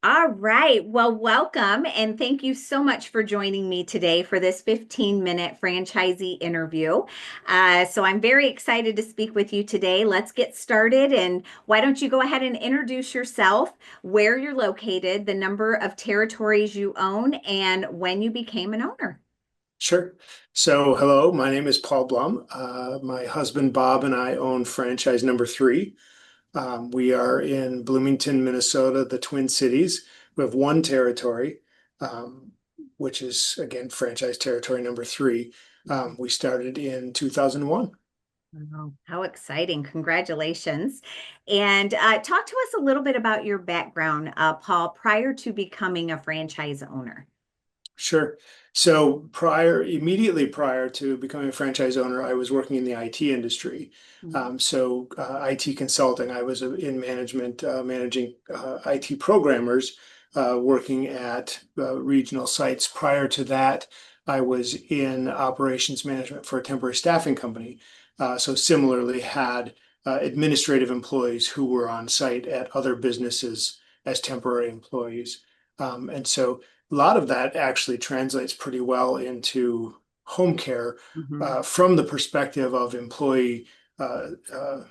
All right. Well, welcome and thank you so much for joining me today for this 15-minute franchisee interview. So I'm very excited to speak with you today. Let's get started. And why don't you go ahead and introduce yourself, where you're located, the number of territories you own, and when you became an owner. Sure. So, hello, my name is Paul Blom. My husband Bob and I own franchise number three. We are in Bloomington, Minnesota, the Twin Cities. We have one territory, um, which is again franchise territory number three. We started in 2001. Oh, how exciting. Congratulations. And talk to us a little bit about your background, Paul, prior to becoming a franchise owner. Sure. Immediately prior to becoming a franchise owner, I was working in the IT industry. IT consulting. I was in management, managing IT programmers, working at regional sites. Prior to that, I was in operations management for a temporary staffing company. So similarly, had administrative employees who were on site at other businesses as temporary employees. And so a lot of that actually translates pretty well into home care Mhm. from the perspective of employee uh, uh,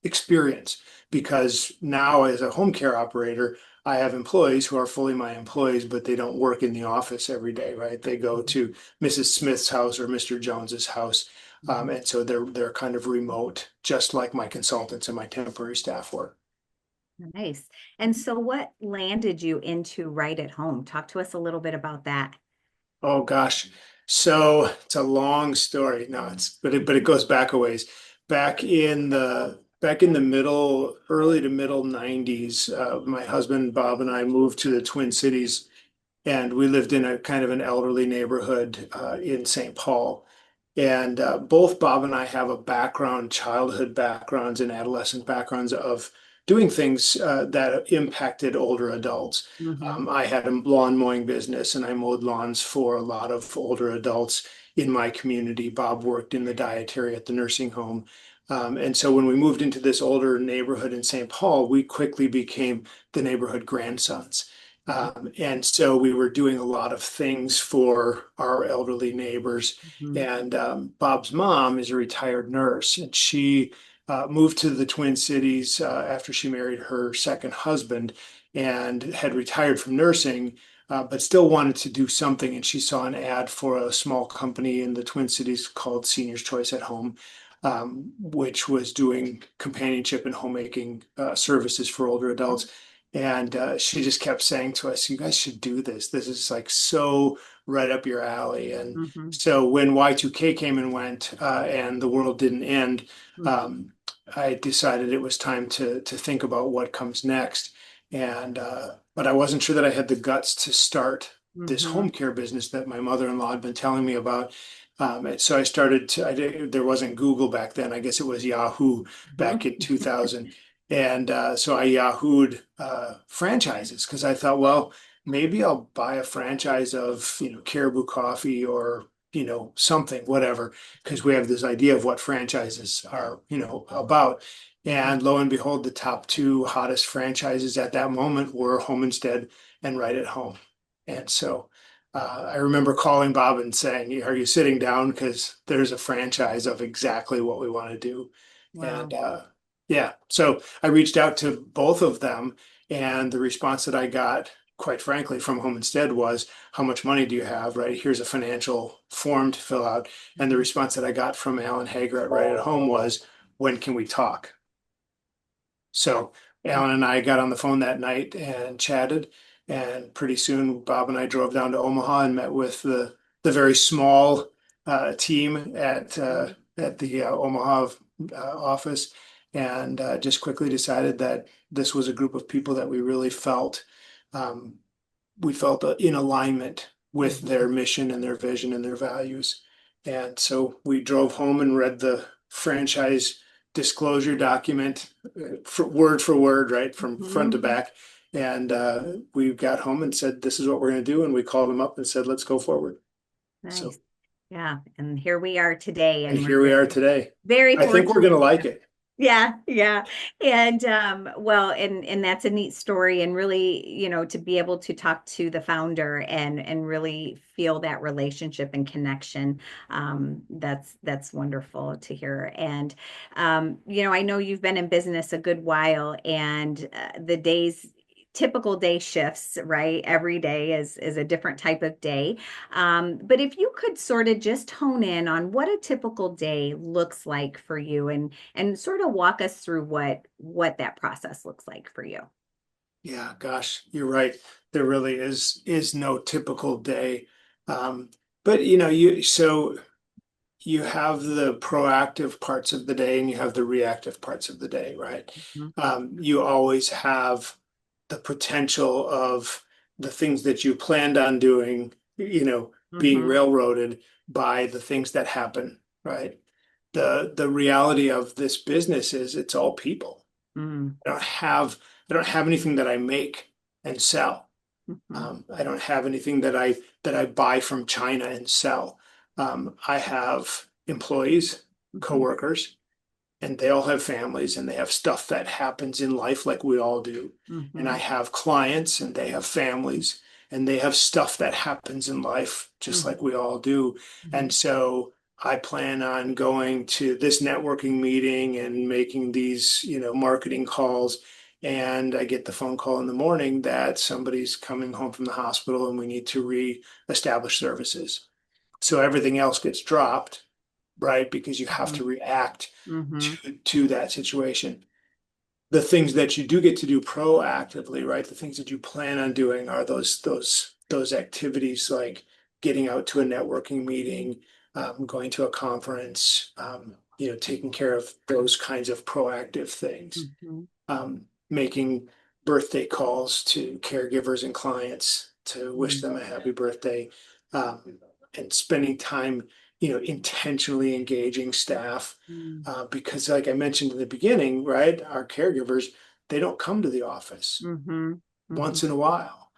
experience. Because now, as a home care operator, I have employees who are fully my employees, but they don't work in the office every day, right? They go to Mrs. Smith's house or Mr. Jones's house, Mhm. and so they're kind of remote, just like my consultants and my temporary staff were. Nice. And so what landed you into right at home? Talk to us a little bit about that. Oh gosh. So it's a long story. No, but it goes back a ways. Back in the middle, early to middle 90s, my husband Bob and I moved to the Twin Cities, and we lived in a kind of an elderly neighborhood in St. Paul. And both Bob and I have a background, childhood backgrounds and adolescent backgrounds of doing things that impacted older adults. Hmm. I had a lawn mowing business and I mowed lawns for a lot of older adults in my community. Bob worked in the dietary at the nursing home. And so when we moved into this older neighborhood in St. Paul, we quickly became the neighborhood grandsons. And so we were doing a lot of things for our elderly neighbors. Hmm. And Bob's mom is a retired nurse, and she moved to the Twin Cities after she married her second husband and had retired from nursing, but still wanted to do something. And she saw an ad for a small company in the Twin Cities called Seniors Choice at Home, which was doing companionship and homemaking services for older adults. And she just kept saying to us, "You guys should do this. This is like so right up your alley." And Hmm. so when Y2K came and went, and the world didn't end, um, I decided it was time to think about what comes next. And but I wasn't sure that I had the guts to start this Hmm. home care business that my mother-in-law had been telling me about. And so I started to, there wasn't Google back then. I guess it was Yahoo back in Hmm. 2000. And so I Yahooed franchises because I thought, well, maybe I'll buy a franchise of, Caribou Coffee or, something, whatever, because we have this idea of what franchises are, about. And lo and behold, the top two hottest franchises at that moment were Home Instead and Right at Home. And so I remember calling Bob and saying, "Are you sitting down? Because there's a franchise of exactly what we want to do." And Wow. yeah, so I reached out to both of them, and the response that I got, quite frankly, from Home Instead was, "How much money do you have?" Right? Here's a financial form to fill out. And the response that I got from Alan Hager at Right at Home was, "When can we talk?" So Alan and I got on the phone that night and chatted, and pretty soon Bob and I drove down to Omaha and met with the very small team at the Omaha office, and just quickly decided that this was a group of people that um, we felt in alignment with their Hmm. mission and their vision and their values. And so we drove home and read the franchise disclosure document for word, right, from front to Hmm. back. And we got home and said, "This is what we're going to do." And we called them up and said, "Let's go forward." Nice. So, Yeah. And here we are today, and and we're here we are very, today. very I think we're going fortunate. to like it. Yeah, yeah. And well, and that's a neat story and really, to be able to talk to the founder and really feel that relationship and connection. That's wonderful to hear. And I know you've been in business a good while and the days typical day shifts, right? Every day is a different type of day. But if you could sort of just hone in on what a typical day looks like for you and sort of walk us through what that process looks like for you. Yeah, gosh, you're right. There really is no typical day. Um, but you have the proactive parts of the day and you have the reactive parts of the day, right? Mhm. You always have the potential of the things that you planned on doing, being Mhm. railroaded by the things that happen, right? The reality of this business is it's all people. Mhm. I don't have I don't have anything that I make and sell. Mhm. I don't have anything that I buy from China and sell. I have employees, Mhm. coworkers, and they all have families and they have stuff that happens in life like we all do. And I Mhm. have clients and they have families and they have stuff that happens in life just Mhm. like we all do. And Mhm. so I plan on going to this networking meeting and making these, marketing calls. And I get the phone call in the morning that somebody's coming home from the hospital and we need to re-establish services. So everything else gets dropped, right? Because you have to react Mhm. to that situation. The things that you do get to do proactively, right? The things that you plan on doing are those activities like getting out to a networking meeting, going to a conference, taking care of those kinds of proactive things, Mhm. making birthday calls to caregivers and clients to wish them a happy birthday, um, and spending time, intentionally engaging staff. Mhm. Because, like I mentioned in the beginning, right, our caregivers, they don't come to the office Mhm. Mhm. once in a while.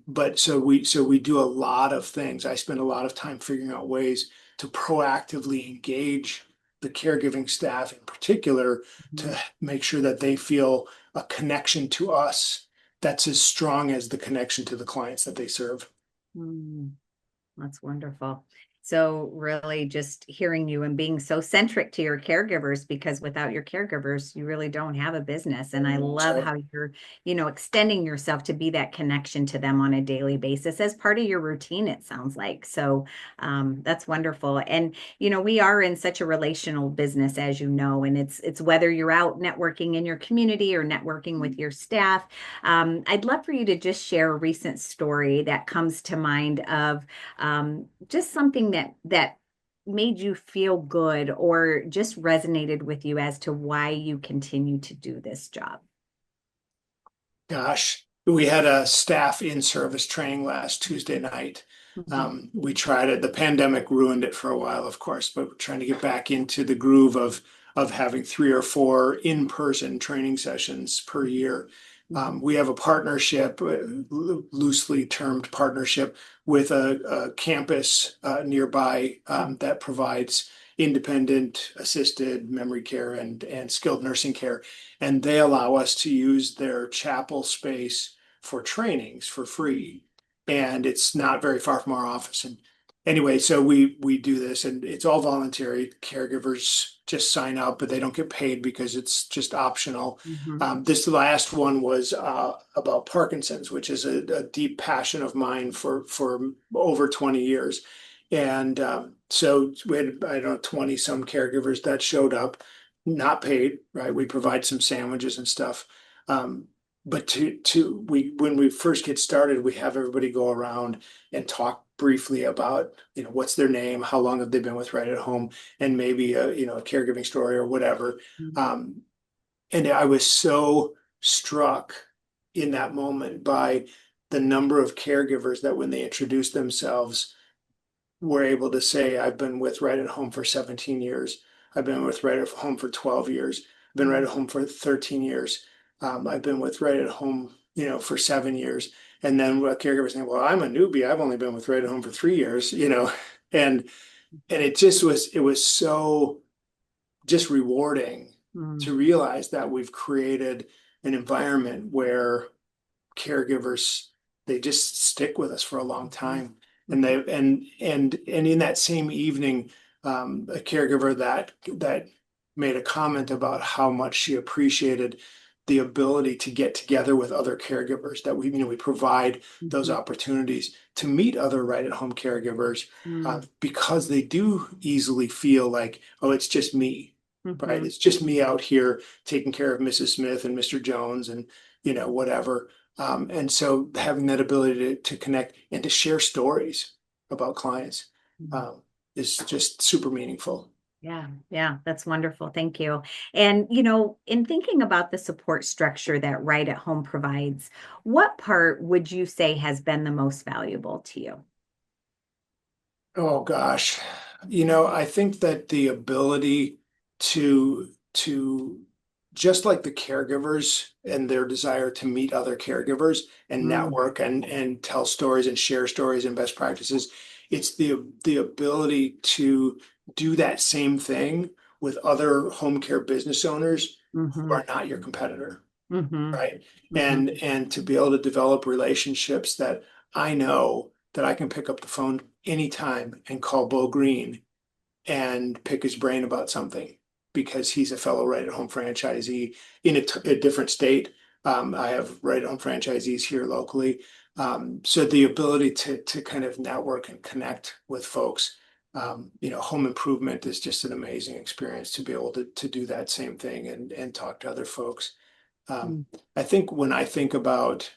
But so we do a lot of things. I spend a lot of time figuring out ways to proactively engage the caregiving staff in particular Mhm. to make sure that they feel a connection to us that's as strong as the connection to the clients that they serve. Mhm. That's wonderful. So really just hearing you and being so centric to your caregivers because without your caregivers, you really don't have a business. And I That's love right. how you're, extending yourself to be that connection to them on a daily basis as part of your routine, it sounds like. So that's wonderful. And we are in such a relational business, as you know, and it's whether you're out networking in your community or networking with your staff. I'd love for you to just share a recent story that comes to mind of just something that made you feel good or just resonated with you as to why you continue to do this job. Gosh, we had a staff in-service training last Tuesday night. Mhm. We tried it. The pandemic ruined it for a while, of course, but we're trying to get back into the groove of having 3 or 4 in-person training sessions per year. Mhm. We have a partnership, loosely termed partnership, with a campus nearby that provides independent assisted memory care and skilled nursing care, and they allow us to use their chapel space for trainings for free. And it's not very far from our office. And anyway, so we do this, and it's all voluntary. Caregivers just sign up, but they don't get paid because it's just optional. Mhm. This last one was about Parkinson's, which is a deep passion of mine for over 20 years. And so we had, I don't know, 20 some caregivers that showed up, not paid, right? We provide some sandwiches and stuff. Um, but we when we first get started, we have everybody go around and talk briefly about, what's their name, how long have they been with Right at Home, and maybe a caregiving story or whatever. Mhm. Um, and I was so struck in that moment by the number of caregivers that when they introduced themselves were able to say, I've been with Right at Home for 17 years. I've been with Right at Home for 12 years. I've been Right Mhm. at Home for 13 years. I've been with Right at Home, for 7 years. And then a caregiver saying, well, I'm a newbie. I've only been with Right at Home for 3 years, and it was so just rewarding Mm, to realize that we've created an environment where caregivers, they just stick with us for a long mhm, time. And mhm, in that same evening, a caregiver that made a comment about how much she appreciated the ability to get together with other caregivers, that we provide those mhm, opportunities to meet other right at home caregivers, mm, because they do easily feel like, oh, it's just me, right? mhm, It's just me out here taking care of Mrs. Smith and Mr. Jones and whatever. And so having that ability to connect and to share stories about clients mm. um, is just super meaningful. Yeah, yeah, that's wonderful. Thank you. And, in thinking about the support structure that Right at Home provides, what part would you say has been the most valuable to you? Oh gosh. I think that the ability to just like the caregivers and their desire to meet other caregivers and Mm, network and tell stories and share stories and best practices, it's the ability to do that same thing with other home care business owners who hmm are not your competitor, hmm right? hmm And to be able to develop relationships that I know that I can pick up the phone anytime and call Bo Green and pick his brain about something because he's a fellow right at home franchisee in a different state. I have right at home franchisees here locally. So the ability to kind of network and connect with folks, home improvement is just an amazing experience to be able to do that same thing and talk to other folks. Um, mm, I think when I think about,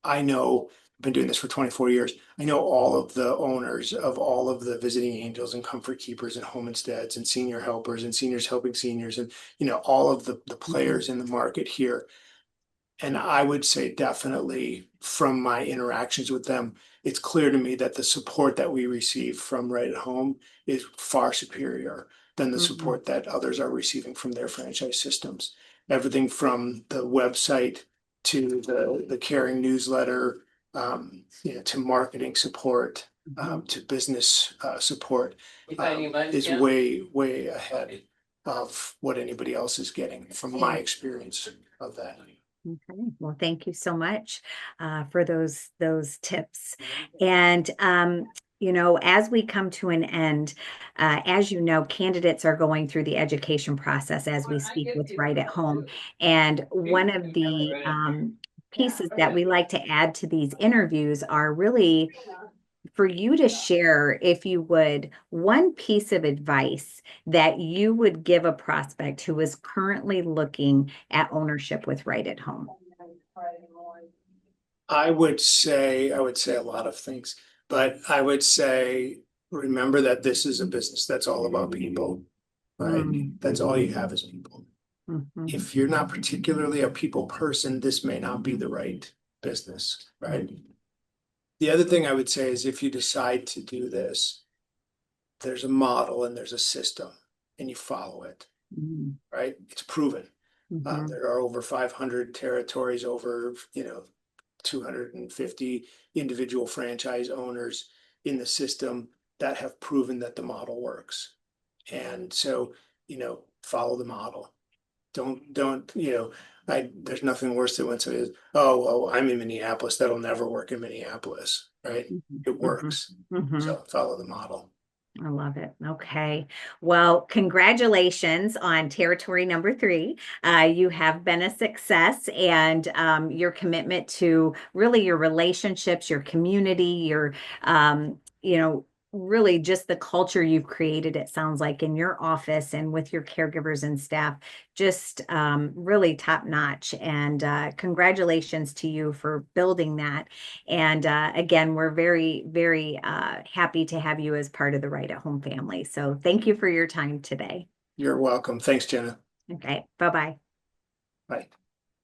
I know I've been doing this for 24 years. I know all of the owners of all of the visiting angels and comfort keepers and homesteads and senior helpers and seniors helping seniors and all of the hmm players in the market here. And I would say definitely from my interactions with them, it's clear to me that the support that we receive from Right at Home is far superior than the hmm support that others are receiving from their franchise systems. Everything from the website to the caring newsletter, to marketing support, hmm to business support, is way, way ahead of what anybody else is getting from my experience of that. Okay. Well, thank you so much for those tips. And as we come to an end, as you know, candidates are going through the education process as we speak with Right at Home. And one of the pieces that we like to add to these interviews are really for you to share, if you would, one piece of advice that you would give a prospect who is currently looking at ownership with Right at Home. I would say a lot of things, but I would say remember that this is a business that's all about people, right? Mm, That's all you have is people. mhm, If you're not particularly a people person, this may not be the right business, right? The other thing I would say is if you decide to do this, there's a model and there's a system and you follow it, mhm, right? It's proven. mhm, There are over 500 territories, over, 250 individual franchise owners in the system that have proven that the model works. And so, follow the model. Don't, there's nothing worse than when somebody says, oh, well, I'm in Minneapolis. That'll never work in Minneapolis, right? mhm, It mhm, works. mhm. So follow the model. I love it. Okay. Well, congratulations on territory number three. You have been a success, and your commitment to really your relationships, your community, really just the culture you've created, it sounds like, in your office and with your caregivers and staff, just really top notch. And congratulations to you for building that. And again, we're very, very happy to have you as part of the Right at Home family. So thank you for your time today. You're welcome. Thanks, Jenna. Okay, bye bye. Bye.